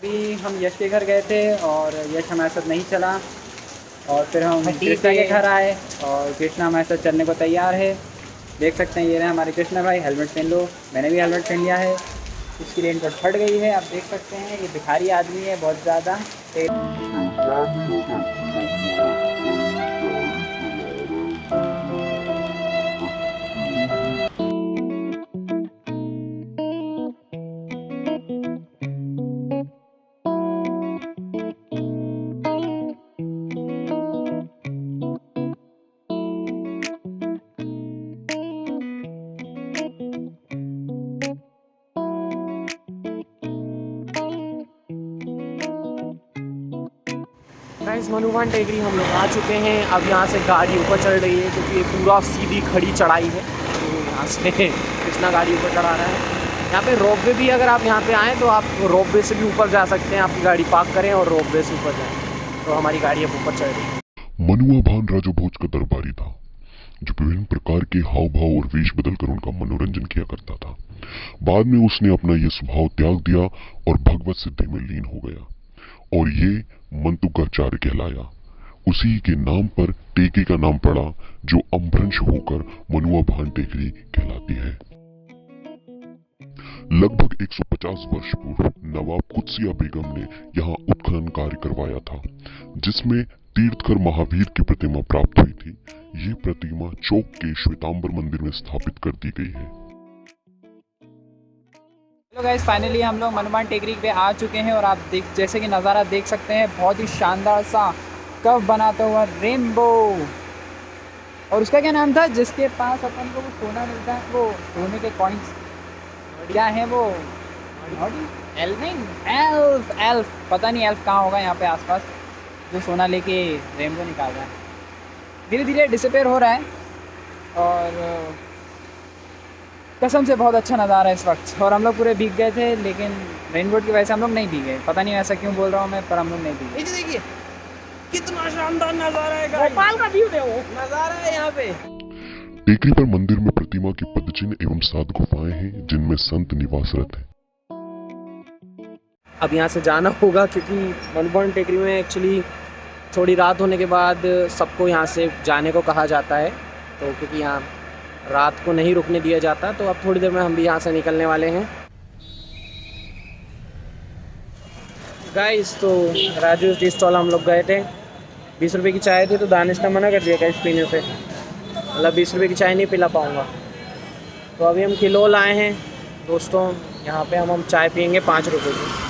अभी हम यश के घर गए थे और यश हमारे साथ नहीं चला और फिर हम कृष्णा के घर आए और कृष्णा हमारे साथ चलने को तैयार है। देख सकते हैं ये रहे हमारे कृष्णा भाई, हेलमेट पहन लो। मैंने भी हेलमेट पहन लिया है। इसकी रेन कोट फट गई है, आप देख सकते हैं। ये भिखारी आदमी है बहुत ज़्यादा। गाइस मनुभान टेकरी हम लोग आ चुके हैं। अब यहाँ से गाड़ी ऊपर चढ़ रही है क्योंकि ये पूरा सीधी खड़ी चढ़ाई है। तो यहाँ से कृष्णा गाड़ी ऊपर चढ़ा रहा है। यहाँ पे रोपवे भी, अगर आप यहाँ पे आएँ तो आप रोपवे से भी ऊपर जा सकते हैं। आपकी गाड़ी पार्क करें और रोपवे से ऊपर जाएँ। तो हमारी गाड़ी अब ऊपर चढ़ रही है। मनुआ भान राजा भोज का दरबारी था जो विभिन्न प्रकार के हाव भाव और वेश बदलकर उनका मनोरंजन किया करता था। बाद में उसने अपना यह स्वभाव त्याग दिया और भगवत सिद्धि में लीन हो गया और ये मंतुकाचार्य कहलाया। उसी के नाम पर टेकरी का नाम पड़ा जो अम्भ्रंश होकर मनुआ भान टेकरी कहलाती है। लगभग 150 वर्ष पूर्व नवाब कुत्सिया बेगम ने यहाँ उत्खनन कार्य करवाया था जिसमें तीर्थकर महावीर की प्रतिमा प्राप्त हुई थी। ये प्रतिमा चौक के श्वेतांबर मंदिर में स्थापित कर दी गई है। हेलो गाइस, फाइनली हम लोग मनुभान टेकरी पे आ चुके हैं और आप जैसे कि नज़ारा देख सकते हैं, बहुत ही शानदार सा कव बनाता हुआ रेनबो। और उसका क्या नाम था जिसके पास अपन को वो सोना मिलता है, वो सोने के कॉइन्स क्या है वो? एल्फ। एल्फ पता नहीं एल्फ कहाँ होगा यहाँ पे आसपास, जो सोना लेके रेनबो निकाल रहा है। धीरे धीरे डिसअपेयर हो रहा है और कसम से बहुत अच्छा नज़ारा है इस वक्त। और हम लोग पूरे भीग गए थे, लेकिन रेनकोट की वजह से हम लोग नहीं भीगे। पता नहीं ऐसा क्यों बोल रहा हूँ मैं, पर हम लोग नहीं भीगे। देखिए कितना शानदार नज़ारा है, भोपाल का व्यू देखो, नज़ारा है यहाँ पे। टेकरी पर मंदिर में प्रतिमा की पदचिन्ह एवं 7 गुफाएं हैं जिनमें संत निवासरत हैं। अब यहाँ से जाना होगा क्योंकि मनुभान टेकरी में एक्चुअली थोड़ी रात होने के बाद सबको यहाँ से जाने को कहा जाता है। तो क्योंकि यहाँ रात को नहीं रुकने दिया जाता, तो अब थोड़ी देर में हम भी यहाँ से निकलने वाले हैं। गाइस तो राजू टी स्टॉल हम लोग गए थे। 20 रुपये की चाय थी तो दानिश ने मना कर दिया गाइस पीने से, मतलब 20 रुपये की चाय नहीं पिला पाऊँगा। तो अभी हम किलोल आए हैं दोस्तों, यहाँ पे हम चाय पियेंगे 5 रुपये की।